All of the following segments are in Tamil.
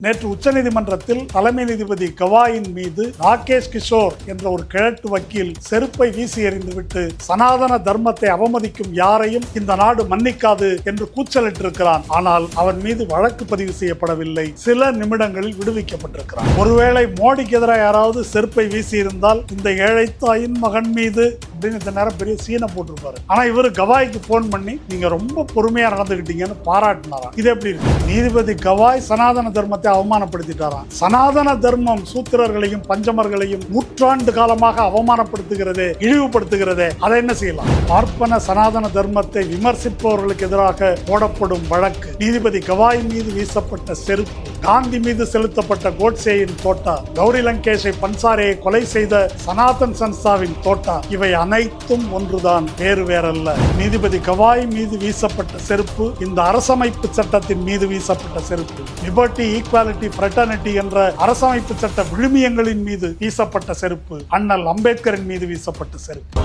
நேற்று உச்சநீதிமன்றத்தில் தலைமை நீதிபதி கவாயின் மீது ராகேஷ் கிஷோர் என்ற ஒரு கிழட்டு வக்கீல் செருப்பை வீசி எறிந்துவிட்டு சனாதன தர்மத்தை அவமதிக்கும் யாரையும் இந்த நாடு மன்னிக்காது என்று கூச்சலிட்டிருக்கிறான். ஆனால் அவன் மீது வழக்கு பதிவு செய்யப்படவில்லை. சில நிமிடங்களில் விடுவிக்கப்பட்டிருக்கிறான். ஒருவேளை மோடிக்கு எதிராக யாராவது செருப்பை வீசி இருந்தால் இந்த ஏழை தாயின் மகன் மீது அப்படின்னு இந்த நேரம் பெரிய சீனை போட்டிருப்பாரு. ஆனா இவரு கவாய்க்கு போன் பண்ணி நீங்க ரொம்ப பொறுமையா நடந்துகிட்டீங்கன்னு பாராட்டினாராம். இது எப்படி இருக்கு? நீதிபதி கவாய் சனாதன தர்மத்தை அவமானப்படுத்திட்டாராம். சனாதன தர்மம் சூத்திரர்களையும் பஞ்சமர்களையும் நூற்றாண்டு காலமாக அவமானப்படுத்துகிறதே, இழிவுபடுத்துகிறதே. அதை என்ன செய்யலாம்? பார்ப்பன சனாதன தர்மத்தை விமர்சிப்பவர்களுக்கு எதிராக போடப்படும் வழக்கு, நீதிபதி கவாய் மீது வீசப்பட்ட செருப்பு, காந்தி மீது செலுத்தப்பட்ட கோட்சேயின் தோட்டா, கௌரி லங்கேஷை பன்சாரையை கொலை செய்த சனாதன் சன்ஸ்தாவின் தோட்டா, இவை அனைத்தும் ஒன்றுதான், வேறு வேறல்ல. நீதிபதி கவாய் மீது வீசப்பட்ட செருப்பு இந்த அரசமைப்பு சட்டத்தின் மீது வீசப்பட்ட செருப்பு, லிபர்ட்டி, ஈக்வாலிட்டி, ஃப்ரெட்டர்னிட்டி என்ற அரசமைப்பு சட்ட விழுமியங்களின் மீது வீசப்பட்ட செருப்பு, அண்ணல் அம்பேத்கரின் மீது வீசப்பட்ட செருப்பு.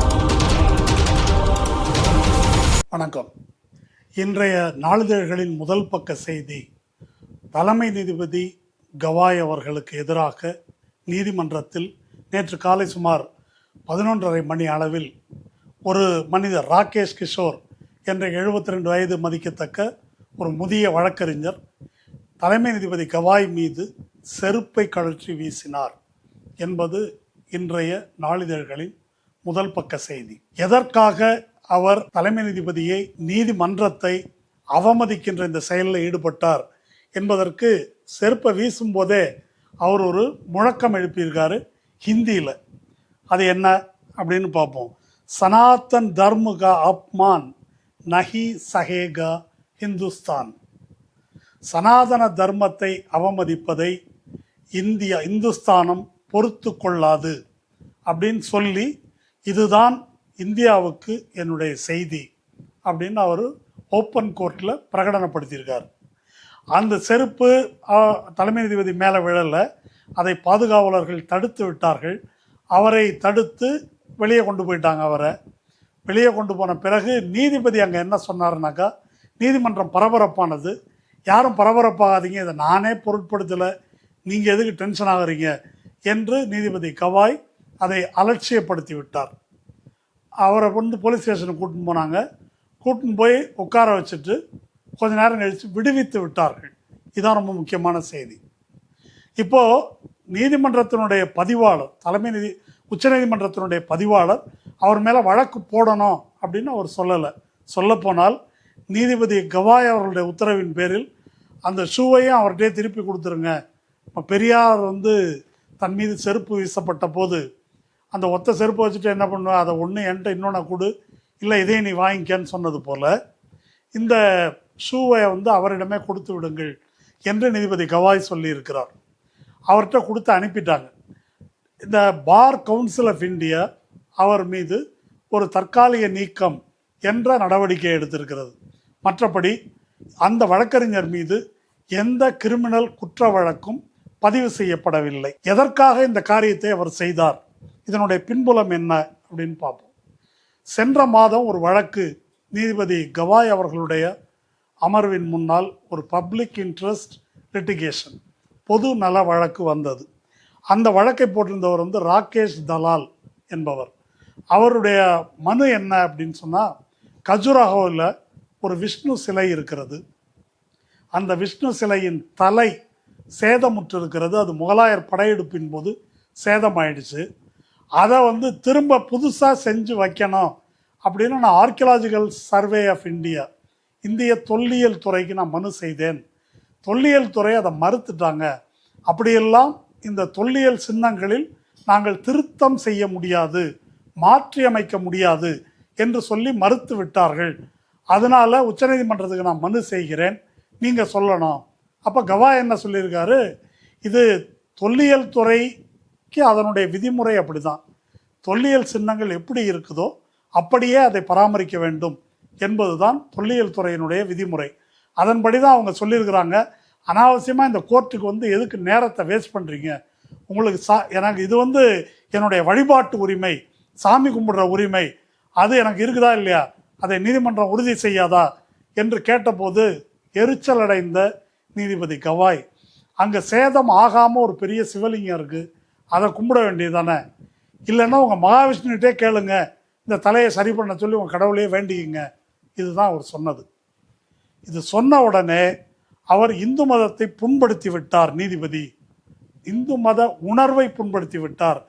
வணக்கம். இன்றைய நாளிதழ்களின் முதல் பக்க செய்தி, தலைமை நீதிபதி கவாய் அவர்களுக்கு எதிராக நீதிமன்றத்தில் நேற்று காலை சுமார் 11:30 மணி அளவில் ஒரு மனிதர் ராகேஷ் கிஷோர் என்ற 72 வயது மதிக்கத்தக்க ஒரு முதிய வழக்கறிஞர் தலைமை நீதிபதி கவாய் மீது செருப்பை கழற்றி வீசினார் என்பது இன்றைய நாளிதழ்களின் முதல் பக்க செய்தி. எதற்காக அவர் தலைமை நீதிபதியை, நீதிமன்றத்தை அவமதிக்கின்ற இந்த செயலில் ஈடுபட்டார் என்பதற்கு செருப்பை வீசும்போதே அவர் ஒரு முழக்கம் எழுப்பியிருக்காரு ஹிந்தியில். அது என்ன அப்படின்னு பார்ப்போம். சனாதன் தர்ம கா அப்மான் நஹி சஹேகா ஹிந்துஸ்தான். சனாதன தர்மத்தை அவமதிப்பதை இந்துஸ்தானம் பொறுத்து கொள்ளாது அப்படின்னு சொல்லி, இதுதான் இந்தியாவுக்கு என்னுடைய செய்தி அப்படின்னு அவர் ஓப்பன் கோர்ட்டில் பிரகடனப்படுத்தியிருக்கார். அந்த செருப்பு தலைமை நீதிபதி மேலே விழலை. அதை பாதுகாவலர்கள் தடுத்து விட்டார்கள். அவரை தடுத்து வெளியே கொண்டு போயிட்டாங்க. அவரை வெளியே கொண்டு போன பிறகு நீதிபதி அங்கே என்ன சொன்னார்னாக்கா, நீதிமன்றம் பரபரப்பானது, யாரும் பரபரப்பாகாதீங்க, இதை நானே பொருட்படுத்தலை, நீங்கள் எதுக்கு டென்ஷன் ஆகுறீங்க என்று நீதிபதி கவாய் அதை அலட்சியப்படுத்தி விட்டார். அவரை போலீஸ் ஸ்டேஷனுக்கு கூட்டின்னு போனாங்க. கூட்டின்னு போய் உட்கார வச்சுட்டு கொஞ்ச நேரம் கழித்து விடுவித்து விட்டார்கள். இதுதான் ரொம்ப முக்கியமான செய்தி. இப்போது நீதிமன்றத்தினுடைய பதிவாளர், உச்சநீதிமன்றத்தினுடைய பதிவாளர் அவர் மேலே வழக்கு போடணும் அப்படின்னு அவர் சொல்லலை. சொல்லப்போனால் நீதிபதி கவாய் அவர்களுடைய உத்தரவின் பேரில் அந்த ஷூவையும் அவர்கிட்டே திருப்பி கொடுத்துருங்க. பெரியார் தன் மீது செருப்பு வீசப்பட்ட போது அந்த ஒத்த செருப்பை வச்சுட்டு என்ன பண்ணுவேன், அதை ஒன்று என்கிட்ட இன்னொன்று கொடு, இல்லை இதையும் நீ வாங்கிக்கன்னு சொன்னது போல் இந்த ஷூவை அவரிடமே கொடுத்து விடுங்கள் என்று நீதிபதி கவாய் சொல்லியிருக்கிறார். அவர்கிட்ட கொடுத்து அனுப்பிட்டாங்க. இந்த பார் கவுன்சில் ஆஃப் இந்தியா அவர் மீது ஒரு தற்காலிக நீக்கம் என்ற நடவடிக்கை எடுத்திருக்கிறது. மற்றபடி அந்த வழக்கறிஞர் மீது எந்த கிரிமினல் குற்ற வழக்கும் பதிவு செய்யப்படவில்லை. எதற்காக இந்த காரியத்தை அவர் செய்தார், இதனுடைய பின்புலம் என்ன அப்படின்னு பார்ப்போம். சென்ற மாதம் ஒரு வழக்கு நீதிபதி கவாய் அவர்களுடைய அமர்வின் முன்னால் ஒரு பப்ளிக் இன்ட்ரெஸ்ட் லிட்டிகேஷன், பொது நல வழக்கு வந்தது. அந்த வழக்கை போட்டிருந்தவர் ராகேஷ் தலால் என்பவர். அவருடைய மனு என்ன அப்படின்னு சொன்னால், கஜுராஹோவில் ஒரு விஷ்ணு சிலை இருக்கிறது. அந்த விஷ்ணு சிலையின் தலை சேதமுற்று இருக்கிறது. அது முகலாயர் படையெடுப்பின் போது சேதமாயிடுச்சு. அதை திரும்ப புதுசாக செஞ்சு வைக்கணும் அப்படின்னு நான் ஆர்கியலாஜிக்கல் சர்வே ஆஃப் இந்தியா, இந்திய தொல்லியல் துறைக்கு நான் மனு செய்தேன். தொல்லியல் துறை அதை மறுத்துட்டாங்க. அப்படியெல்லாம் இந்த தொல்லியல் சின்னங்களில் நாங்கள் திருத்தம் செய்ய முடியாது, மாற்றி அமைக்க முடியாது என்று சொல்லி மறுத்து விட்டார்கள். அதனால் உச்சநீதிமன்றத்துக்கு நான் மனு செய்கிறேன், நீங்கள் சொல்லணும். அப்போ கவாய் என்ன சொல்லியிருக்காரு, இது தொல்லியல் துறைக்கு அதனுடைய விதிமுறை அப்படி தான், தொல்லியல் சின்னங்கள் எப்படி இருக்குதோ அப்படியே அதை பராமரிக்க வேண்டும் என்பது தான் தொல்லியல் துறையினுடைய விதிமுறை. அதன்படி தான் அவங்க சொல்லியிருக்கிறாங்க. அனாவசியமாக இந்த கோர்ட்டுக்கு எதுக்கு நேரத்தை வேஸ்ட் பண்ணுறீங்க, உங்களுக்கு எனக்கு இது என்னுடைய வழிபாட்டு உரிமை, சாமி கும்பிடுற உரிமை, அது எனக்கு இருக்குதா இல்லையா, அதை நீதிமன்றம் உறுதி செய்யாதா என்று கேட்டபோது எரிச்சல் அடைந்த நீதிபதி கவாய் அங்கே சேதம் ஆகாமல் ஒரு பெரிய சிவலிங்கம் இருக்குது, அதை கும்பிட வேண்டியது தானே? இல்லைன்னா உங்கள் மகாவிஷ்ணுகிட்டே கேளுங்க, இந்த தலையை சரி பண்ண சொல்லி உங்கள் கடவுளையே வேண்டிக்கிங்க. இதுதான் அவர் சொன்னது. இது சொன்ன உடனே அவர் இந்து மதத்தை புண்படுத்தி விட்டார் நீதிபதி, இந்து மத உணர்வை புண்படுத்தி விட்டார்,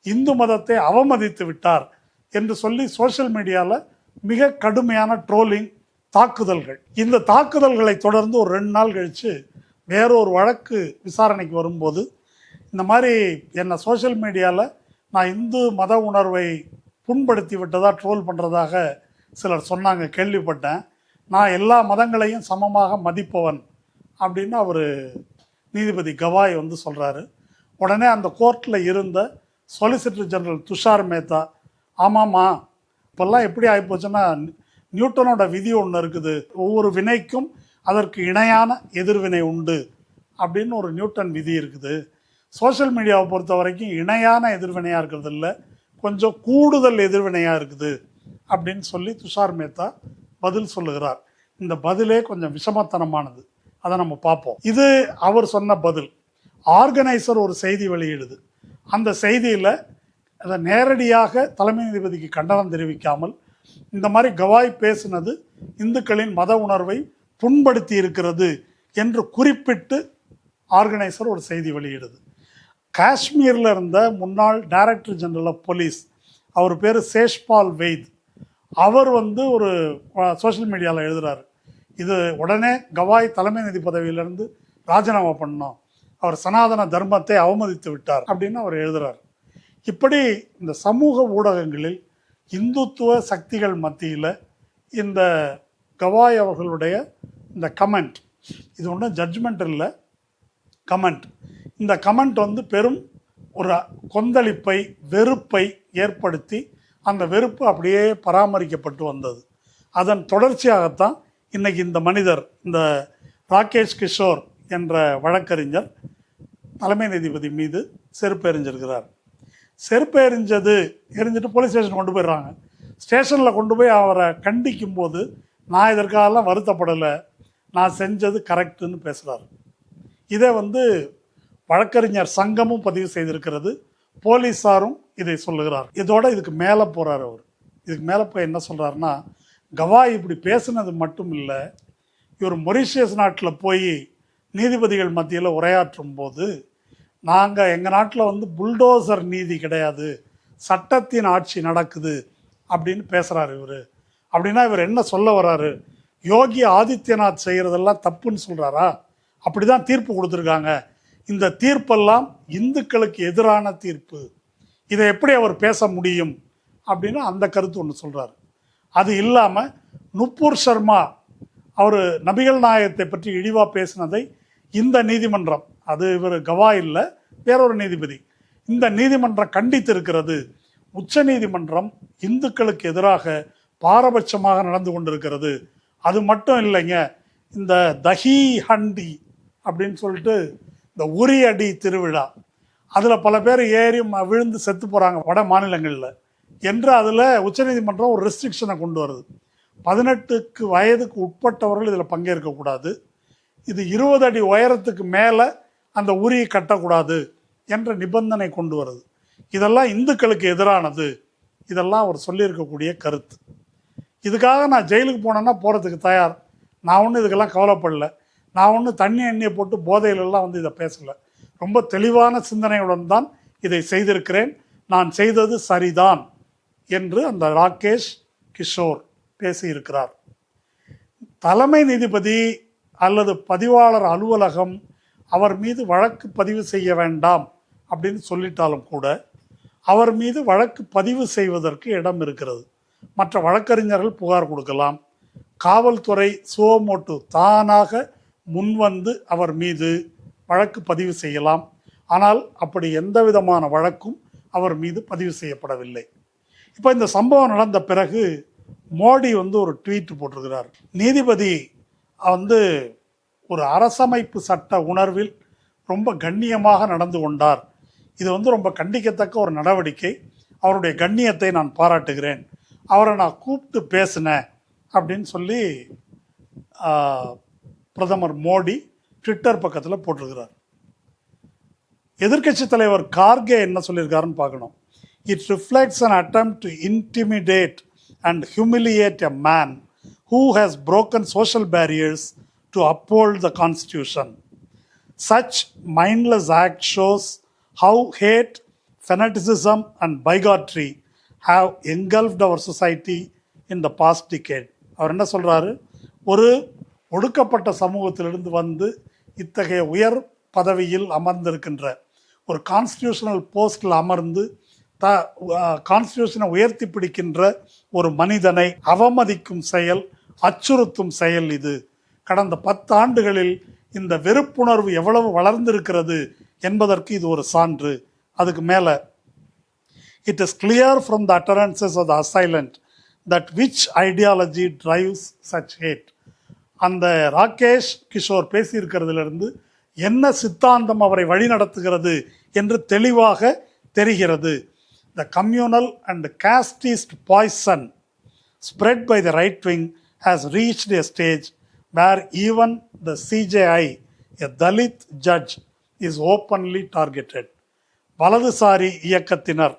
இந்து மதத்தை அவமதித்து விட்டார் என்று சொல்லி சோஷியல் மீடியாவில் மிக கடுமையான ட்ரோலிங், தாக்குதல்கள். இந்த தாக்குதல்களை தொடர்ந்து ஒரு 2 நாள் கழித்து வேறொரு வழக்கு விசாரணைக்கு வரும்போது இந்த மாதிரி என்னை சோஷியல் மீடியாவில் நான் இந்து மத உணர்வை புண்படுத்தி விட்டதாக ட்ரோல் பண்ணுறதாக சிலர் சொன்னாங்க, கேள்விப்பட்டேன். நான் எல்லா மதங்களையும் சமமாக மதிப்பவன் அப்படின்னு அவர் நீதிபதி கவாய் வந்து சொல்கிறாரு. உடனே அந்த கோர்ட்டில் இருந்த சொலிசிட்டர் ஜெனரல் துஷார் மேத்தா, ஆமாம்மா இப்போல்லாம் எப்படி ஆகிப்போச்சுன்னா நியூட்டனோட விதி ஒன்று இருக்குது, ஒவ்வொரு வினைக்கும் அதற்கு இணையான எதிர்வினை உண்டு அப்படின்னு ஒரு நியூட்டன் விதி இருக்குது. சோஷியல் மீடியாவை பொறுத்த வரைக்கும் இணையான எதிர்வினையாக இருக்கிறது இல்லை, கொஞ்சம் கூடுதல் எதிர்வினையாக இருக்குது அப்படின்னு சொல்லி துஷார் மேத்தா பதில் சொல்லுகிறார். இந்த பதிலே கொஞ்சம் விஷமத்தனமானது, அதை நம்ம பார்ப்போம். இது அவர் சொன்ன பதில். ஆர்கனைசர் ஒரு செய்தி வெளியிடுது. அந்த செய்தியில் அதை நேரடியாக தலைமை நீதிபதிக்கு கண்டனம் தெரிவிக்காமல் இந்த மாதிரி கவாய் பேசினது இந்துக்களின் மத உணர்வை புண்படுத்தி இருக்கிறது என்று குறிப்பிட்டு ஆர்கனைசர் ஒரு செய்தி வெளியிடுது. காஷ்மீரில் இருந்த முன்னாள் டைரக்டர் ஜெனரல் ஆஃப் போலீஸ், அவர் பேர் சேஷ்பால் வெய்த், அவர் வந்து ஒரு சோஷியல் மீடியாவில் எழுதுகிறார், இது உடனே கவாய் தலைமை நீதி பதவியிலிருந்து ராஜினாமா பண்ணோம், அவர் சனாதன தர்மத்தை அவமதித்து விட்டார் அப்படின்னு அவர் எழுதுகிறார். இப்படி இந்த சமூக ஊடகங்களில் இந்துத்துவ சக்திகள் மத்தியில் இந்த கவாய் அவர்களுடைய இந்த கமெண்ட், இது ஒன்றும் ஜட்ஜ்மெண்ட் இல்லை, கமெண்ட், இந்த கமெண்ட் வந்து பெரும் ஒரு கொந்தளிப்பை, வெறுப்பை ஏற்படுத்தி அந்த வெறுப்பு அப்படியே பராமரிக்கப்பட்டு வந்தது. அதன் தொடர்ச்சியாகத்தான் இன்னைக்கு இந்த மனிதர், இந்த ராகேஷ் கிஷோர் என்ற வழக்கறிஞர் தலைமை நீதிபதி மீது செருப்பு எறிஞ்சிருக்கிறார். செருப்பு எரிஞ்சிட்டு போலீஸ் ஸ்டேஷன் கொண்டு போயிடுறாங்க. ஸ்டேஷனில் கொண்டு போய் அவரை கண்டிக்கும் போது, நான் இதற்காகலாம் வருத்தப்படலை, நான் செஞ்சது கரெக்டுன்னு பேசுகிறார். இதை வந்து வழக்கறிஞர் சங்கமும் பதிவு செய்திருக்கிறது, போலீஸாரும் இதை சொல்லுகிறார். இதோட இதுக்கு மேலே போகிறார் அவர். இதுக்கு மேலே போய் என்ன சொல்கிறாருன்னா, கவாய் இப்படி பேசுனது மட்டும் இல்லை, இவர் மொரிஷியஸ் நாட்டில் போய் நீதிபதிகள் மத்தியில் உரையாற்றும் போது, நாங்கள் எங்கள் நாட்டில் வந்து புல்டோசர் நீதி கிடையாது, சட்டத்தின் ஆட்சி நடக்குது அப்படின்னு பேசுகிறார் இவர். அப்படின்னா இவர் என்ன சொல்ல வர்றாரு, யோகி ஆதித்யநாத் செய்கிறதெல்லாம் தப்புன்னு சொல்கிறாரா? அப்படி தான் தீர்ப்பு கொடுத்துருக்காங்க, இந்த தீர்ப்பெல்லாம் இந்துக்களுக்கு எதிரான தீர்ப்பு, இதை எப்படி அவர் பேச முடியும் அப்படின்னு அந்த கருத்து ஒன்று சொல்கிறார். அது இல்லாமல் நுப்பூர் சர்மா அவர் நபிகள் நாயகத்தை பற்றி இழிவாக பேசினதை இந்த நீதிமன்றம், அது இவர் கவாய் இல்லை, வேறொரு நீதிபதி, இந்த நீதிமன்றம் கண்டித்திருக்கிறது. உச்ச நீதிமன்றம் இந்துக்களுக்கு எதிராக பாரபட்சமாக நடந்து கொண்டிருக்கிறது. அது மட்டும் இல்லைங்க, இந்த தஹி ஹண்டி அப்படின்னு சொல்லிட்டு இந்த உரி அடி திருவிழா, அதில் பல பேர் ஏறி விழுந்து செத்து போகிறாங்க வட மாநிலங்களில் என்று அதில் உச்சநீதிமன்றம் ஒரு ரெஸ்ட்ரிக்ஷனை கொண்டு வருது. 18 வயதுக்கு உட்பட்டவர்கள் இதில் பங்கேற்கக்கூடாது, இது 20 அடி உயரத்துக்கு மேலே அந்த உரியை கட்டக்கூடாது என்ற நிபந்தனை கொண்டு வருது. இதெல்லாம் இந்துக்களுக்கு எதிரானது, இதெல்லாம் அவர் சொல்லியிருக்கக்கூடிய கருத்து. இதுக்காக நான் ஜெயிலுக்கு போனேன்னா போகிறதுக்கு தயார், நான் ஒன்றும் இதுக்கெல்லாம் கவலைப்படல, நான் ஒன்றும் தண்ணி எண்ணெயை போட்டு போதையிலெல்லாம் வந்து இதை பேசலை, ரொம்ப தெளிவான சிந்தனையுடன் தான் இதை செய்திருக்கிறேன், நான் செய்தது சரிதான் என்று அந்த ராகேஷ் கிஷோர் பேசியிருக்கிறார். தலைமை நீதிபதி அல்லது பதிவாளர் அலுவலகம் அவர் மீது வழக்கு பதிவு செய்ய வேண்டாம் அப்படின்னு சொல்லிட்டாலும் கூட அவர் மீது வழக்கு பதிவு செய்வதற்கு இடம் இருக்கிறது. மற்ற வழக்கறிஞர்கள் புகார் கொடுக்கலாம், காவல்துறை சுவமோட்டு தானாக முன்வந்து அவர் மீது வழக்கு பதிவு செய்யலாம். ஆனால் அப்படி எந்த விதமான வழக்கும் அவர் மீது பதிவு செய்யப்படவில்லை. இப்போ இந்த சம்பவம் நடந்த பிறகு மோடி வந்து ஒரு ட்வீட் போட்டிருக்கிறார். நீதிபதி வந்து ஒரு அரசமைப்பு சட்ட உணர்வில் ரொம்ப கண்ணியமாக நடந்து கொண்டார், இது வந்து ரொம்ப கண்டிக்கத்தக்க ஒரு நடவடிக்கை, அவருடைய கண்ணியத்தை நான் பாராட்டுகிறேன், அவரை நான் கூப்பிட்டு பேசினேன் அப்படின்னு சொல்லி பிரதமர் மோடி ட்விட்டர் பக்கத்தில் போட்டிருக்கிறார். எதிர்க்கட்சி தலைவர் கார்கே என்ன சொல்லியிருக்காருன்னு பார்க்கணும். It reflects an attempt to intimidate and humiliate a man who has broken social barriers to uphold the constitution. Such mindless act shows how hate, fanaticism and bigotry have engulfed our society in the past decade. அவர் என்ன சொல்றாரு, ஒரு ஒடுக்கப்பட்ட சமூகத்திலிருந்து வந்து இத்தகைய உயர் பதவியில் அமர்ந்திருக்கின்ற ஒரு கான்ஸ்டிடியூஷனல் போஸ்டில் அமர்ந்து கான்ஸ்டிடியூஷனை உயர்த்தி பிடிக்கின்ற ஒரு மனிதனை அவமதிக்கும் செயல், அச்சுறுத்தும் செயல் இது. கடந்த 10 ஆண்டுகளில் இந்த வெறுப்புணர்வு எவ்வளவு வளர்ந்திருக்கிறது என்பதற்கு இது ஒரு சான்று. அதுக்கு மேலே, it is clear from the utterances of the assailant that which ideology drives such hate. அந்த ராகேஷ் கிஷோர் பேசியிருக்கிறதுலேருந்து என்ன சித்தாந்தம் அவரை வழிநடத்துகிறது என்று தெளிவாக தெரிகிறது. The communal and casteist poison spread by the right wing has reached a stage where even the CJI, a Dalit judge, is openly targeted. வலதுசாரி இயக்கத்தினர்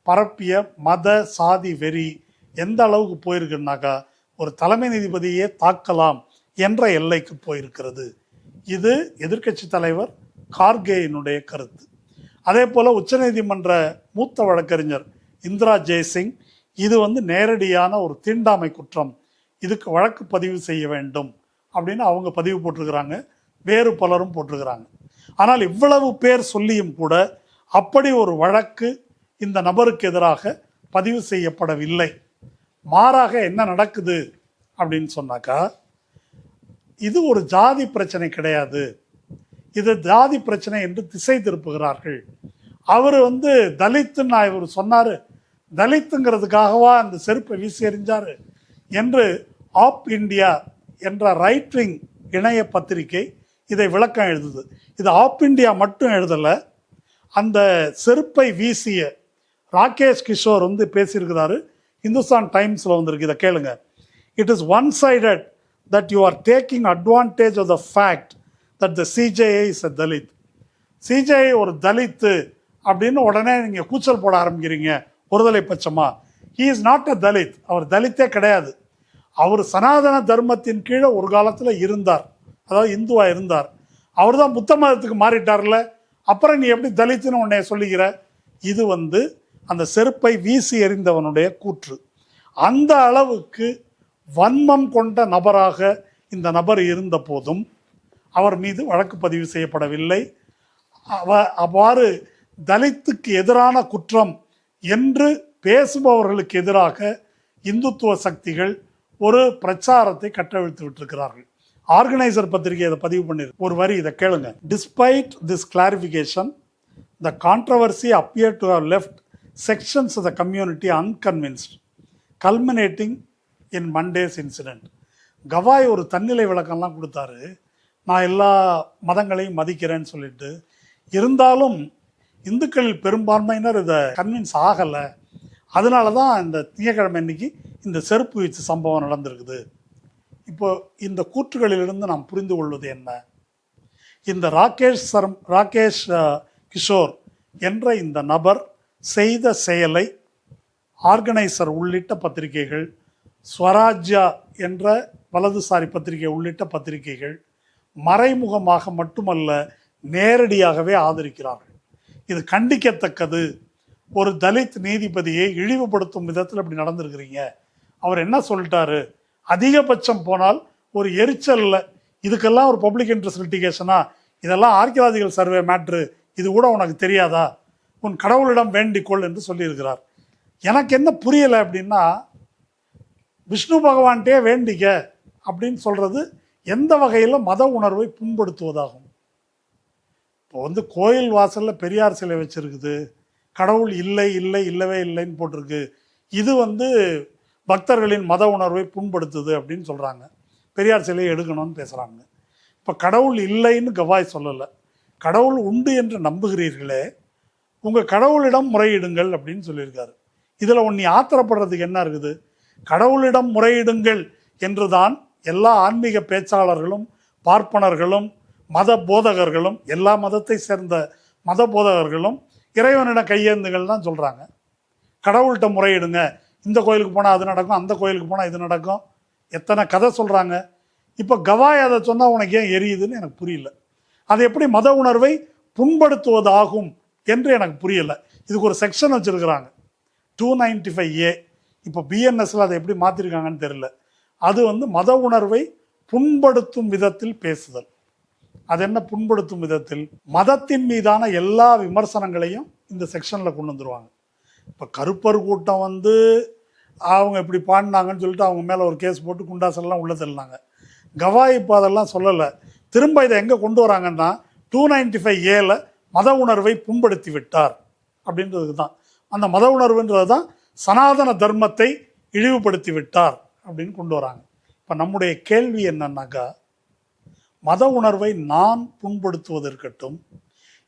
பரப்பிய மத சாதி வெறி எந்த அளவுக்கு போயிருக்குன்னாக்கா ஒரு தலைமை நீதிபதியே தாக்கலாம் என்ற எல்லைக்கு போயிருக்கிறது. இது எதிர்க்கட்சி தலைவர் கார்கேயினுடைய கருத்து. அதே போல் உச்சநீதிமன்ற மூத்த வழக்கறிஞர் இந்திரா ஜெய்சிங், இது நேரடியான ஒரு தீண்டாமை குற்றம், இதுக்கு வழக்கு பதிவு செய்ய வேண்டும் அப்படின்னு அவங்க பதிவு போட்டிருக்கிறாங்க. வேறு பலரும் போட்டிருக்கிறாங்க. ஆனால் இவ்வளவு பேர் சொல்லியும் கூட அப்படி ஒரு வழக்கு இந்த நபருக்கு எதிராக பதிவு செய்யப்படவில்லை. மாறாக என்ன நடக்குது அப்படின்னு சொன்னாக்கா, இது ஒரு ஜாதி பிரச்சனை கிடையாது, இது ஜாதி பிரச்சனை என்று திசை திருப்புகிறார்கள். அவர் தலித்துன்னு இவர் சொன்னார், தலித்துங்கிறதுக்காகவா அந்த செருப்பை வீசி எறிஞ்சார் என்று ஆப் இந்தியா என்ற ரைட் விங் இணைய பத்திரிகை இதை விளக்கம் எழுதுது. இது ஆப் இந்தியா மட்டும் எழுதலை, அந்த செருப்பை வீசிய ராகேஷ் கிஷோர் பேசியிருக்கிறாரு. இந்துஸ்தான் டைம்ஸில் வந்திருக்கு, இதை கேளுங்க. It is one sided that you are taking advantage of the fact that the CJI is a Dalit. CJI ஒரு தலித்து அப்படின்னு உடனே நீங்கள் கூச்சல் போட ஆரம்பிக்கிறீங்க ஒருதலை பட்சமா. he is not a Dalit. அவர் தலித்தே கிடையாது. அவர் சனாதன தர்மத்தின் கீழே ஒரு காலத்தில் இருந்தார், அதாவது இந்துவா இருந்தார். அவர் தான் புத்த மதத்துக்கு மாறிட்டார்ல, அப்புறம் நீ எப்படி தலித்துன்னு உன்னை சொல்லுகிற? இது அந்த செருப்பை வீசி எறிந்தவனுடைய கூற்று. அந்த அளவுக்கு வன்மம் கொண்ட நபராக இந்த நபர் இருந்த போதும் அவர் மீது வழக்கு பதிவு செய்யப்படவில்லை. அவ்வாறு தலித்துக்கு எதிரான குற்றம் என்று பேசுபவர்களுக்கு எதிராக இந்துத்துவ சக்திகள் ஒரு பிரச்சாரத்தை கட்டவிழ்த்து விட்டிருக்கிறார்கள். ஆர்கனைசர் பத்திரிகை இதை பதிவு பண்ணிருக்கு. ஒரு வரி இதை கேளுங்க. Despite this clarification, the controversy appear to have left sections of the community unconvinced, culminating in Monday's incident. Gavai ஒரு தன்னிலை விளக்கம்லாம் கொடுத்தாரு, நான் எல்லா மதங்களையும் மதிக்கிறேன்னு சொல்லிட்டு. இருந்தாலும் இந்துக்களில் பெரும்பான்மையினர் இதை கன்வின்ஸ் ஆகலை. அதனால தான் இந்த திங்கட்கிழமை இன்னைக்கு இந்த செருப்பு வீச்சு சம்பவம் நடந்திருக்குது. இப்போ இந்த கூற்றுகளிலிருந்து நாம் புரிந்து கொள்வது என்ன? இந்த ராகேஷ் கிஷோர் என்ற இந்த நபர் செய்த செயலை ஆர்கனைசர் உள்ளிட்ட பத்திரிகைகள், ஸ்வராஜ்யா என்ற வலதுசாரி பத்திரிகை உள்ளிட்ட பத்திரிகைகள் மறைமுகமாக மட்டுமல்ல நேரடியாகவே ஆதரிக்கிறார்கள். இது கண்டிக்கத்தக்கது. ஒரு தலித் நீதிபதியை இழிவுபடுத்தும் விதத்தில் இப்படி நடந்திருக்கிறீங்க. அவர் என்ன சொல்லிட்டாரு, அதிகபட்சம் போனால் ஒரு எரிச்சலில் இதுக்கெல்லாம் ஒரு பப்ளிக் இன்ட்ரெஸ்ட் லிட்டிகேஷனா, இதெல்லாம் ஆர்கியாலஜிக்கல் சர்வே மேட்ரு, இது கூட உனக்கு தெரியாதா, உன் கடவுளிடம் வேண்டிக்கொள் என்று சொல்லியிருக்கிறார். எனக்கு என்ன புரியலை அப்படின்னா, விஷ்ணு பகவான்கிட்டே வேண்டிக்க அப்படின்னு சொல்கிறது எந்த வகையில் மத உணர்வை புண்படுத்துவதாகும்? இப்போ கோயில் வாசலில் பெரியார் சிலை வச்சுருக்குது, கடவுள் இல்லை இல்லை இல்லவே இல்லைன்னு போட்டிருக்கு, இது பக்தர்களின் மத உணர்வை புண்படுத்துது அப்படின்னு சொல்கிறாங்க. பெரியார் சிலையை எடுக்கணும்னு பேசுகிறாங்க. இப்போ கடவுள் இல்லைன்னு கவாய் சொல்லலை, கடவுள் உண்டு என்று நம்புகிறீர்களே, உங்கள் கடவுளிடம் முறையிடுங்கள் அப்படின்னு சொல்லியிருக்காரு. இதில் ஒன்று ஆத்திரப்படுறதுக்கு என்ன இருக்குது? கடவுளிடம் முறையிடுங்கள் என்றுதான் எல்லா ஆன்மீக பேச்சாளர்களும் பார்ப்பனர்களும் மத போதகர்களும் எல்லா மதத்தை சேர்ந்த மத போதகர்களும் இறைவனிடம் கையேந்துகள் தான் சொல்கிறாங்க. கடவுள்கிட்ட முறையிடுங்க, இந்த கோயிலுக்கு போனால் அது நடக்கும், அந்த கோயிலுக்கு போனால் இது நடக்கும், எத்தனை கதை சொல்கிறாங்க. இப்போ கவாய் அதை சொன்னால் உனக்கு ஏன் எரியுதுன்னு எனக்கு புரியல. அது எப்படி மத உணர்வை புண்படுத்துவது ஆகும் என்று எனக்கு புரியலை. இதுக்கு ஒரு செக்ஷன் வச்சுருக்கிறாங்க 295A. இப்போ பிஎன்எஸ்ல அதை எப்படி மாற்றிருக்காங்கன்னு தெரியல. அது மத உணர்வை புண்படுத்தும் விதத்தில் பேசுதல். அது என்ன புண்படுத்தும் விதத்தில்? மதத்தின் மீதான எல்லா விமர்சனங்களையும் இந்த செக்ஷனில் கொண்டு வந்துருவாங்க. இப்போ கருப்பர் கூட்டம் அவங்க இப்படி பாடினாங்கன்னு சொல்லிட்டு அவங்க மேலே ஒரு கேஸ் போட்டு குண்டாசெல்லாம் உள்ள தள்ளினாங்க. கவாய் இப்போ அதெல்லாம் சொல்லலை. திரும்ப இதை எங்கே கொண்டு வராங்கன்னா 295Aல மத உணர்வை புண்படுத்தி விட்டார் அப்படின்றதுக்கு தான். அந்த மத உணர்வுன்றது தான் சனாதன தர்மத்தை இழிவுபடுத்தி விட்டார் அப்படின்னு கொண்டு வராங்க. இப்போ நம்முடைய கேள்வி என்னன்னாக்கா, மத உணர்வை நான் புண்படுத்துவது இருக்கட்டும்,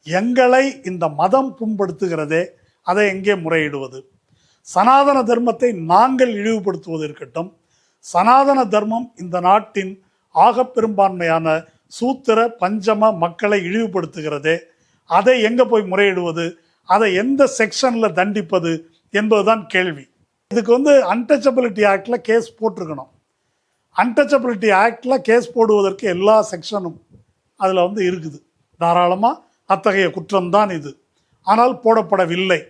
எங்களை இந்த மதம் புண்படுத்துகிறதே அதை எங்கே முறையிடுவது? சனாதன தர்மத்தை நாங்கள் இழிவுபடுத்துவது இருக்கட்டும், சனாதன தர்மம் இந்த நாட்டின் ஆக பெரும்பான்மையான சூத்திர பஞ்சம மக்களை இழிவுபடுத்துகிறதே, அதை எங்கே போய் முறையிடுவது? அதை எந்த செக்ஷனில் தண்டிப்பது என்பதுதான் கேள்வி. இதுக்கு அன்டச்சபிலிட்டி ஆக்டில் கேஸ் போட்டிருக்கணும். அன்டச்சபிலிட்டி ஆக்டில் கேஸ் போடுவதற்கு எல்லா செக்ஷனும் அதில் இருக்குது. தாராளமாக அத்தகைய குற்றம்தான் இது. ஆனால் போடப்படவில்லை.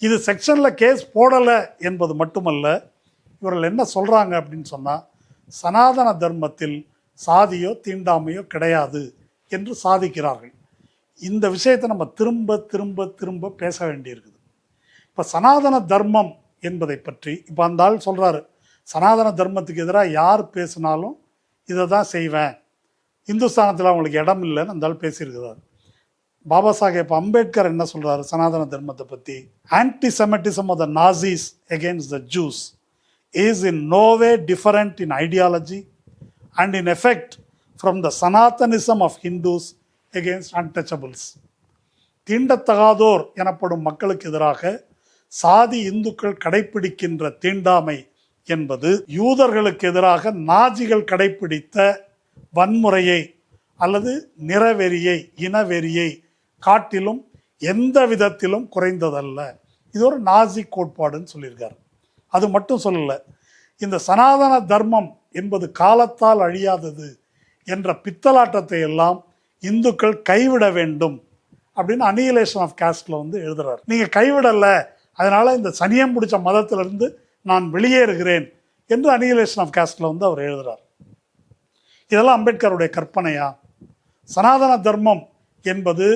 இது செக்ஷனில் கேஸ் போடலை என்பது மட்டுமல்ல, இவர்கள் என்ன சொல்கிறாங்க அப்படின்னு சொன்னால், சனாதன தர்மத்தில் சாதியோ தீண்டாமையோ கிடையாது என்று சாதிக்கிறார்கள். இந்த விஷயத்தை நம்ம திரும்ப திரும்ப திரும்ப பேச வேண்டியிருக்குது. இப்போ சனாதன தர்மம் என்பதை பற்றி இப்போ அந்த ஆள் சொல்கிறாரு, சனாதன தர்மத்துக்கு எதிராக யார் பேசினாலும் இதை தான் செய்வேன், இந்துஸ்தானத்தில் அவங்களுக்கு இடம் இல்லைன்னு அந்த ஆள் பேசியிருக்கிறார். பாபா சாஹேப் அம்பேத்கர் என்ன சொல்கிறாரு சனாதன தர்மத்தை பற்றி? Antisemitism of the Nazis against the Jews is in no way different in ideology and in effect from the Sanatanism of Hindus against untouchables. தீண்டத்தகாதோர் எனப்படும் மக்களுக்கு எதிராக சாதி இந்துக்கள் கடைப்பிடிக்கின்ற தீண்டாமை என்பது யூதர்களுக்கு எதிராக நாஜிகள் கடைப்பிடித்த வன்முறையை அல்லது நிறவெறியை இனவெறியை காட்டிலும் எந்த விதத்திலும் குறைந்ததல்ல. இது ஒரு நாஜி கோட்பாடுன்னு சொல்லியிருக்காரு. அது மட்டும் சொல்லலை, இந்த சனாதன தர்மம் என்பது காலத்தால் அழியாதது என்ற பித்தலாட்டத்தை எல்லாம் இந்துக்கள் கைவிட வேண்டும் அப்படின்னு அனிகிலேஷன் ஆஃப் காஸ்ட்ல எழுதுறாரு. நீங்க கைவிடலை, அதனால இந்த சனியம் பிடிச்ச மதத்திலிருந்து நான் வெளியேறுகிறேன் என்று அனிகிலேஷன் ஆஃப் காஸ்ட்ல அவர் எழுதுறார். இதெல்லாம் அம்பேத்கருடைய கற்பனையா? சனாதன தர்மம் என்பது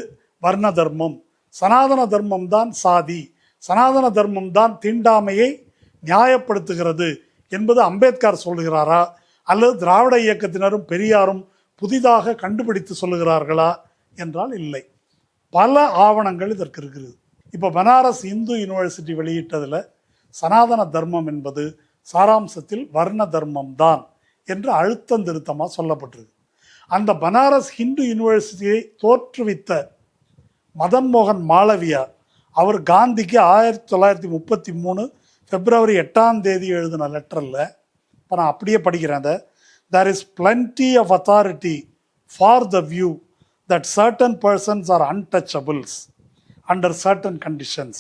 வர்ண தர்மம், சனாதன தர்மம் தான் சாதி, சனாதன தர்மம் தான் தீண்டாமையை நியாயப்படுத்துகிறது என்பது அம்பேத்கர் சொல்லுகிறாரா, அல்லது திராவிட இயக்கத்தினரும் பெரியாரும் புதிதாக கண்டுபிடித்து சொல்லுகிறார்களா என்றால் இல்லை. பல ஆவணங்கள் இதற்கு இருக்கிறது. இப்போ பனாரஸ் இந்து யூனிவர்சிட்டி வெளியிட்டதில் சனாதன தர்மம் என்பது சாராம்சத்தில் வர்ண தர்மம் தான் என்று அழுத்தம் திருத்தமாக சொல்லப்பட்டிருக்கு. அந்த பனாரஸ் ஹிந்து யூனிவர்சிட்டியை தோற்றுவித்த மதன் மோகன் மாளவியா அவர் காந்திக்கு 1933 February 8 எழுதின லெட்டரில், இப்போ நான் அப்படியே படிக்கிறேன், there is plenty of authority for the view that certain persons are untouchables under certain conditions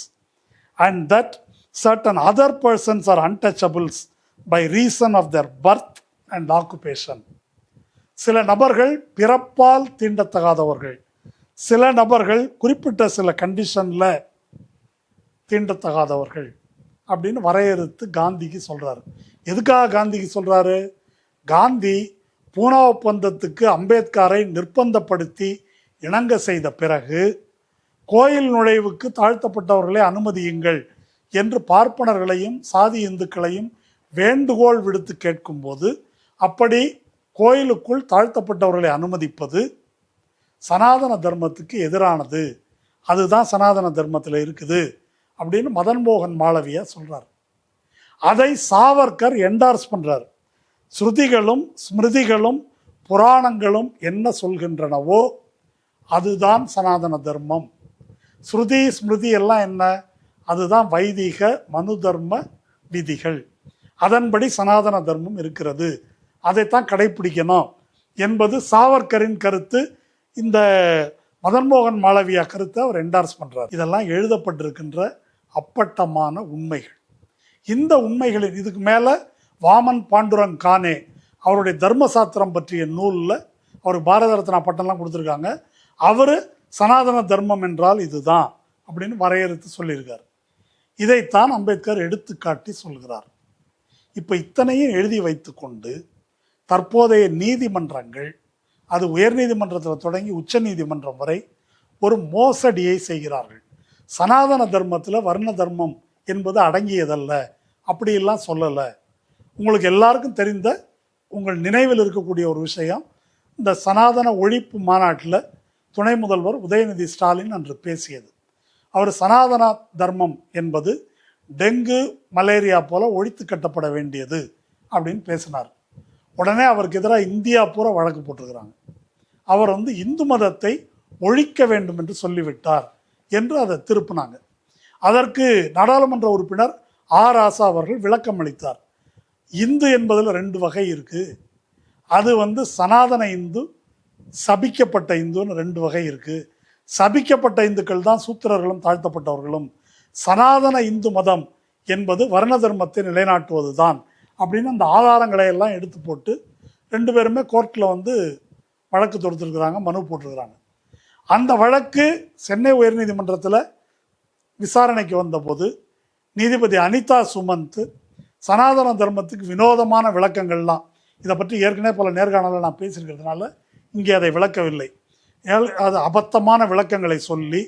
and that certain other persons are untouchables by reason of their birth and occupation. சில நபர்கள் பிறப்பால் தீண்டத்தகாதவர்கள், சில நபர்கள் குறிப்பிட்ட சில கண்டிஷனில் தீண்டத்தகாதவர்கள் அப்படின்னு வரையறுத்து காந்திக்கு சொல்கிறாரு. எதுக்காக காந்திக்கு சொல்கிறாரு? காந்தி பூனா ஒப்பந்தத்துக்கு அம்பேத்கரை நிர்பந்தப்படுத்தி இணங்க செய்த பிறகு கோயில் நுழைவுக்கு தாழ்த்தப்பட்டவர்களை அனுமதியுங்கள் என்று பார்ப்பனர்களையும் சாதி இந்துக்களையும் வேண்டுகோள் விடுத்து கேட்கும்போது, அப்படி கோயிலுக்குள் தாழ்த்தப்பட்டவர்களை அனுமதிப்பது சனாதன தர்மத்துக்கு எதிரானது, அதுதான் சனாதன தர்மத்தில் இருக்குது அப்படின்னு மதன் மோகன் மாளவியா சொல்றார். அதை சாவர்கர் என்டார்ஸ் பண்றார். ஸ்ருதிகளும் ஸ்மிருதிகளும் புராணங்களும் என்ன சொல்கின்றனவோ அதுதான் சனாதன தர்மம். ஸ்ருதி ஸ்மிருதி எல்லாம் என்ன? அதுதான் வைதிக மனு தர்ம விதிகள். அதன்படி சனாதன தர்மம் இருக்கிறது, அதைத்தான் கடைப்பிடிக்கணும் என்பது சாவர்கரின் கருத்து. இந்த மதன் மோகன் மாளவியா கருத்தை அவர் என்டார்ஸ் பண்றார். இதெல்லாம் எழுதப்பட்டிருக்கின்ற அப்பட்டமான உண்மைகள். இந்த உண்மைகளின் இதுக்கு மேல வாமன் பாண்டுரங் கானே அவருடைய தர்மசாஸ்திரம் பற்றிய நூலில் அவர் பாரத ரத்னா பட்டம்லாம் கொடுத்துருக்காங்க. அவர் சனாதன தர்மம் என்றால் இதுதான் அப்படின்னு வரையறுத்து சொல்லியிருக்கார். இதைத்தான் அம்பேத்கர் எடுத்துக்காட்டி சொல்கிறார். இப்போ இத்தனையும் எழுதி வைத்து கொண்டு தற்போதைய நீதிமன்றங்கள், அது உயர்நீதிமன்றத்தில் தொடங்கி உச்ச நீதிமன்றம் வரை ஒரு மோசடியை செய்கிறார்கள். சனாதன தர்மத்தில் வர்ண தர்மம் என்பது அடங்கியதல்ல, அப்படியெல்லாம் சொல்லலை. உங்களுக்கு எல்லாருக்கும் தெரிந்த, உங்கள் நினைவில் இருக்கக்கூடிய ஒரு விஷயம், இந்த சனாதன ஒழிப்பு மாநாட்டில் துணை முதல்வர் உதயநிதி ஸ்டாலின் அன்று பேசியது. அவர் சனாதன தர்மம் என்பது டெங்கு மலேரியா போல ஒழித்து கட்டப்பட வேண்டியது அப்படின்னு பேசினார். உடனே அவருக்கு எதிராக இந்தியா பூரா வழக்கு போட்டிருக்கிறாங்க. அவர் இந்து மதத்தை ஒழிக்க வேண்டும் என்று சொல்லிவிட்டார் என்று அதை திருப்பினாங்க. அதற்கு நாடாளுமன்ற உறுப்பினர் ஆர் ராசா அவர்கள் விளக்கம் அளித்தார். இந்து என்பதில் 2 வகை இருக்கு. அது சனாதன இந்து, சபிக்கப்பட்ட இந்துன்னு 2 வகை இருக்கு. சபிக்கப்பட்ட இந்துக்கள் தான் சூத்திரர்களும் தாழ்த்தப்பட்டவர்களும். சனாதன இந்து மதம் என்பது வர்ண தர்மத்தை நிலைநாட்டுவது தான் அப்படின்னு அந்த ஆதாரங்களை எல்லாம் எடுத்து போட்டு 2 பேருமே கோர்ட்டில் வழக்கு தொடுத்துருக்குறாங்க, மனு போட்டிருக்கிறாங்க. அந்த வழக்கு சென்னை உயர்நீதிமன்றத்தில் விசாரணைக்கு வந்தபோது நீதிபதி அனிதா சுமந்த் சனாதன தர்மத்துக்கு வினோதமான விளக்கங்கள்லாம், இதை பற்றி ஏற்கனவே பல நேர்காணலில் நான் பேசியிருக்கிறதுனால இங்கே அதை விளக்கவில்லை, அது அபத்தமான விளக்கங்களை சொல்லி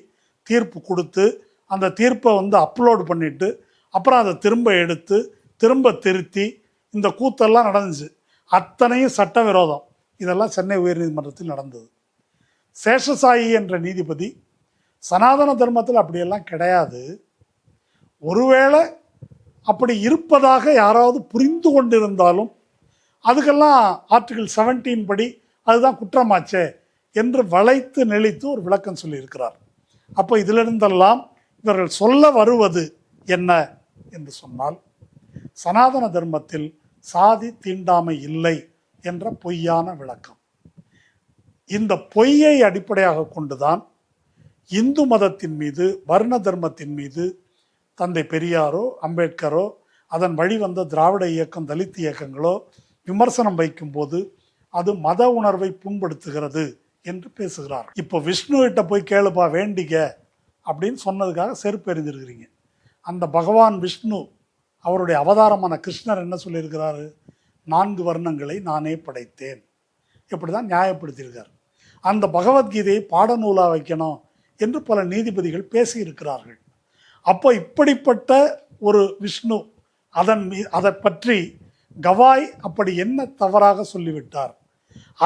தீர்ப்பு கொடுத்து அந்த தீர்ப்பை அப்லோடு பண்ணிவிட்டு அப்புறம் அதை திரும்ப எடுத்து திரும்ப திருத்தி இந்த கூத்தெல்லாம் நடந்துச்சு. அத்தனையும் சட்டவிரோதம். இதெல்லாம் சென்னை உயர்நீதிமன்றத்தில் நடந்தது. சேஷசாயி என்ற நீதிபதி சனாதன தர்மத்தில் அப்படியெல்லாம் கிடையாது, ஒருவேளை அப்படி இருப்பதாக யாராவது புரிந்து கொண்டிருந்தாலும் அதுக்கெல்லாம் ஆர்டிகிள் 17 படி அதுதான் குற்றமாச்சே என்று வளைத்து நெளித்து ஒரு விளக்கம் சொல்லியிருக்கிறார். அப்போ இதிலிருந்தெல்லாம் இவர்கள் சொல்ல வருவது என்ன என்று சொன்னால், சனாதன தர்மத்தில் சாதி தீண்டாமை இல்லை என்ற பொய்யான விளக்கம். இந்த பொய்யை அடிப்படையாக கொண்டுதான் இந்து மதத்தின் மீது, வர்ண தர்மத்தின் மீது தந்தை பெரியாரோ அம்பேத்கரோ அதன் வழி வந்த திராவிட இயக்கம், தலித் இயக்கங்களோ விமர்சனம் வைக்கும்போது அது மத உணர்வை புண்படுத்துகிறது என்று பேசுகிறார். இப்போ விஷ்ணு கிட்ட போய் கேளுப்பா வேண்டிக்க அப்படின்னு சொன்னதுக்காக செருப்பு எறிஞ்சிருக்கிறீங்க. அந்த பகவான் விஷ்ணு அவருடைய அவதாரமான கிருஷ்ணர் என்ன சொல்லியிருக்கிறாரு? 4 வர்ணங்களை நானே படைத்தேன், இப்படி தான் நியாயப்படுத்தியிருக்கார். அந்த பகவத்கீதையை பாடநூலாக வைக்கணும் என்று பல நீதிபதிகள் பேசியிருக்கிறார்கள். அப்போ இப்படிப்பட்ட ஒரு விஷ்ணு, அதை பற்றி கவாய் அப்படி என்ன தவறாக சொல்லிவிட்டார்?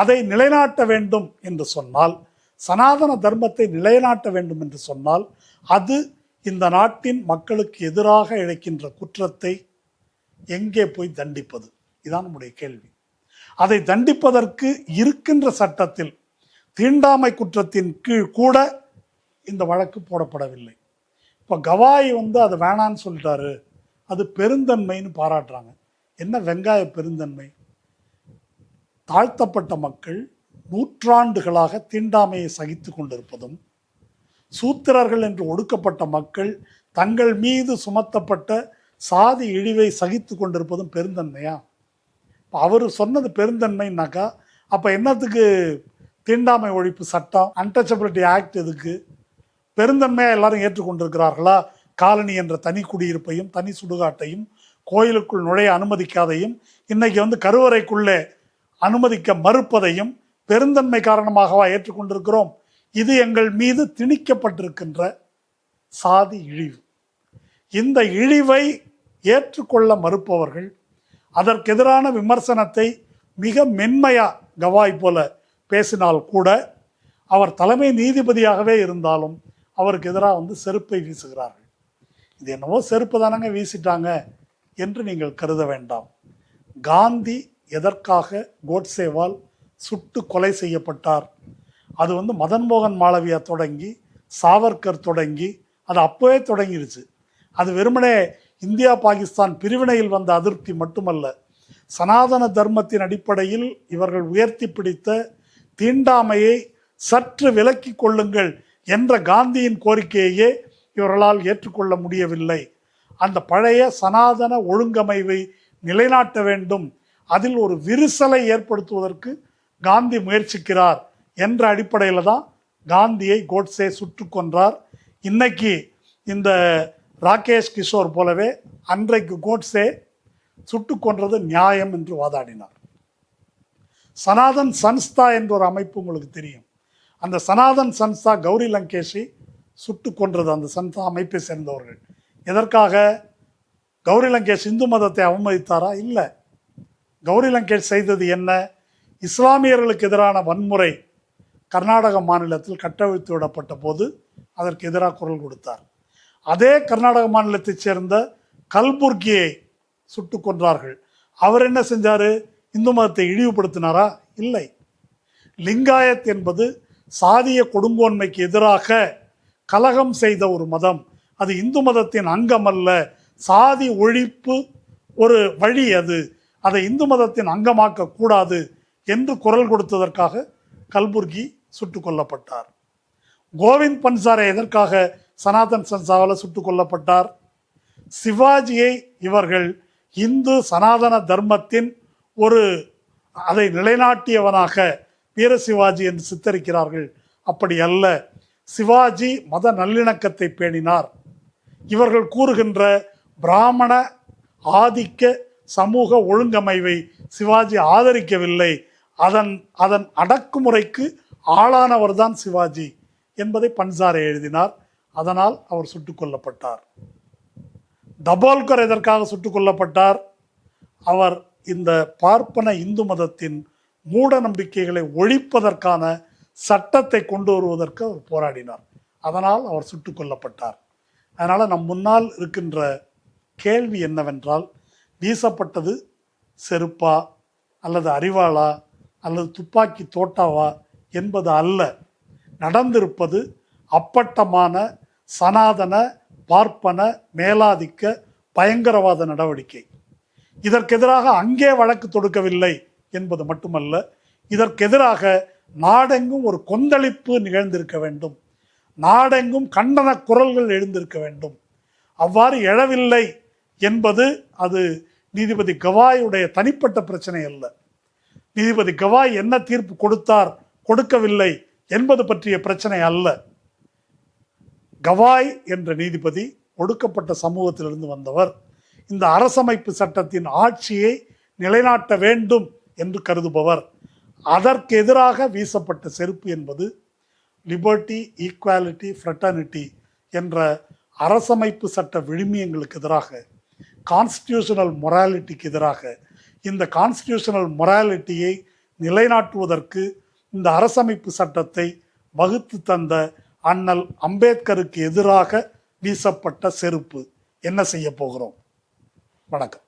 அதை நிலைநாட்ட வேண்டும் என்று சொன்னால், சனாதன தர்மத்தை நிலைநாட்ட வேண்டும் என்று சொன்னால், அது இந்த நாட்டின் மக்களுக்கு எதிராக இழைக்கின்ற குற்றத்தை எங்கே போய் தண்டிப்பது? இதான் நம்முடைய கேள்வி. அதை தண்டிப்பதற்கு இருக்கின்ற சட்டத்தில் தீண்டாமை குற்றத்தின் கீழ் கூட இந்த வழக்கு போடப்படவில்லை. இப்போ கவாய் அது வேணான்னு சொல்லிட்டாரு, அது பெருந்தன்மைன்னு பாராட்டுறாங்க. என்ன வெங்காய பெருந்தன்மை? தாழ்த்தப்பட்ட மக்கள் நூற்றாண்டுகளாக தீண்டாமையை சகித்து கொண்டிருப்பதும், சூத்திரர்கள் என்று ஒடுக்கப்பட்ட மக்கள் தங்கள் மீது சுமத்தப்பட்ட சாதி இழிவை சகித்து கொண்டிருப்பதும் பெருந்தன்மையா? அவர் சொன்னது பெருந்தன்மைன்னாக்கா அப்போ என்னத்துக்கு தீண்டாமை ஒழிப்பு சட்டம், அன்டச்சபிலிட்டி ஆக்ட் எதுக்கு? பெருந்தன்மையாக எல்லாரும் ஏற்றுக்கொண்டிருக்கிறார்களா? காலனி என்ற தனி குடியிருப்பையும் தனி சுடுகாட்டையும் கோயிலுக்குள் நுழைய அனுமதிக்காதையும் இன்னைக்கு கருவறைக்குள்ளே அனுமதிக்க மறுப்பதையும் பெருந்தன்மை காரணமாகவா ஏற்றுக்கொண்டிருக்கிறோம்? இது எங்கள் மீது திணிக்கப்பட்டிருக்கின்ற சாதி இழிவு. இந்த இழிவை ஏற்றுக்கொள்ள மறுப்பவர்கள் அதற்கு எதிரான விமர்சனத்தை மிக மென்மையா கவாய் போல பேசினால் கூட, அவர் தலைமை நீதிபதியாகவே இருந்தாலும் அவருக்கு எதிராக செருப்பை வீசுகிறார்கள். இது என்னவோ செருப்பு தானங்க வீசிட்டாங்க என்று நீங்கள் கருத வேண்டாம். காந்தி எதற்காக கோட்சேவால் சுட்டு கொலை செய்யப்பட்டார்? அது மதன் மோகன் மாளவியா தொடங்கி சாவர்கர் தொடங்கி அது அப்போவே தொடங்கிடுச்சு. அது வெறுமனே இந்தியா பாகிஸ்தான் பிரிவினையில் வந்த அதிருப்தி மட்டுமல்ல, சனாதன தர்மத்தின் அடிப்படையில் இவர்கள் உயர்த்தி பிடித்த தீண்டாமையை சற்று விலக்கிக் கொள்ளுங்கள் என்ற காந்தியின் கோரிக்கையே இவர்களால் ஏற்றுக்கொள்ள முடியவில்லை. அந்த பழைய சனாதன ஒழுங்கமைவை நிலைநாட்ட வேண்டும், அதில் ஒரு விரிசலை ஏற்படுத்துவதற்கு காந்தி முயற்சிக்கிறார் என்ற அடிப்படையில் தான் காந்தியை கோட்சே சுட்டு கொன்றார். இன்னைக்கு இந்த ராகேஷ் கிஷோர் போலவே அன்றைக்கு கோட்சே சுட்டு கொன்றது நியாயம் என்று வாதாடினார். சனாதன் சன்ஸ்தா என்ற ஒரு அமைப்பு உங்களுக்கு தெரியும். அந்த சனாதன் சன்ஸ்தா கௌரி லங்கேஷை சுட்டு கொன்றது அந்த சன்ஸ்தா அமைப்பை சேர்ந்தவர்கள். எதற்காக? கௌரி லங்கேஷ் இந்து மதத்தை அவமதித்தாரா? இல்லை. கௌரி லங்கேஷ் செய்தது என்ன? இஸ்லாமியர்களுக்கு எதிரான வன்முறை கர்நாடக மாநிலத்தில் கட்டவிழ்த்து விடப்பட்ட போது அதற்கு எதிராக குரல் கொடுத்தார். அதே கர்நாடக மாநிலத்தைச் சேர்ந்த கல்புர்கியை சுட்டு கொன்றார்கள். அவர் என்ன செஞ்சாரு? இந்து மதத்தை இழிவுபடுத்தினாரா? இல்லை. லிங்காயத் என்பது சாதிய கொடுங்கோன்மைக்கு எதிராக கலகம் செய்த ஒரு மதம். அது இந்து மதத்தின் அங்கம் அல்ல. சாதி ஒழிப்பு ஒரு வழி, அதை இந்து மதத்தின் அங்கமாக்க கூடாது என்று குரல் கொடுத்ததற்காக கல்புர்கி சுட்டுக் கொல்லப்பட்டார். கோவிந்த் பன்சாரே எதற்காக சனாதன் சன்ஸ்தாவால் சுட்டுக் கொல்லப்பட்டார்? சிவாஜியை இவர்கள் இந்து சனாதன தர்மத்தின் அதை நிலைநாட்டியவனாக வீர சிவாஜி என்று சித்தரிக்கிறார்கள். அப்படி அல்ல. சிவாஜி மத நல்லிணக்கத்தை பேணினார். இவர்கள் கூறுகின்ற பிராமண ஆதிக்க சமூக ஒழுங்கமைவை சிவாஜி ஆதரிக்கவில்லை. அதன் அடக்குமுறைக்கு ஆளானவர் தான் சிவாஜி என்பதை பன்சாரே எழுதினார். அதனால் அவர் சுட்டுக் கொல்லப்பட்டார். தபோல்கர் எதற்காக சுட்டுக் கொல்லப்பட்டார்? அவர் இந்த பார்ப்பன இந்து மதத்தின் மூட நம்பிக்கைகளை ஒழிப்பதற்கான சட்டத்தை கொண்டு வருவதற்கு அவர் போராடினார். அதனால் அவர் சுட்டுக் கொல்லப்பட்டார். அதனால் நம் முன்னால் இருக்கின்ற கேள்வி என்னவென்றால், வீசப்பட்டது செருப்பா அல்லது அரிவாளா அல்லது துப்பாக்கி தோட்டாவா என்பது அல்ல. நடந்திருப்பது அப்பட்டமான சனாதன பார்ப்பன மேலாதிக்க பயங்கரவாத நடவடிக்கை. இதற்கெதிராக அங்கே வழக்கு தொடுக்கவில்லை என்பது மட்டுமல்ல, இதற்கெதிராக நாடெங்கும் ஒரு கொந்தளிப்பு நிகழ்ந்திருக்க வேண்டும். நாடெங்கும் கண்டன குரல்கள் எழுந்திருக்க வேண்டும். அவ்வாறு எழவில்லை என்பது அது நீதிபதி கவாயுடைய தனிப்பட்ட பிரச்சனை அல்ல. நீதிபதி கவாய் என்ன தீர்ப்பு கொடுத்தார் கொடுக்கவில்லை என்பது பற்றிய பிரச்சனை அல்ல. கவாய் என்ற நீதிபதி ஒடுக்கப்பட்ட சமூகத்திலிருந்து வந்தவர். இந்த அரசமைப்பு சட்டத்தின் ஆட்சியை நிலைநாட்ட வேண்டும் என்று கருதுபவர். அதற்கு எதிராக வீசப்பட்ட செருப்பு என்பது லிபர்ட்டி, ஈக்குவாலிட்டி, ஃப்ரெட்டர்னிட்டி என்ற அரசமைப்பு சட்ட விழுமியங்களுக்கு எதிராக, கான்ஸ்டிடியூஷனல் மொராலிட்டிக்கு எதிராக, இந்த கான்ஸ்டிடியூஷனல் மொராலிட்டியை நிலைநாட்டுவதற்கு இந்த அரசமைப்பு சட்டத்தை வகுத்து தந்த அண்ணல் அம்பேத்கருக்கு எதிராக வீசப்பட்ட செருப்பு. என்ன செய்ய போகிறோம்? வணக்கம்.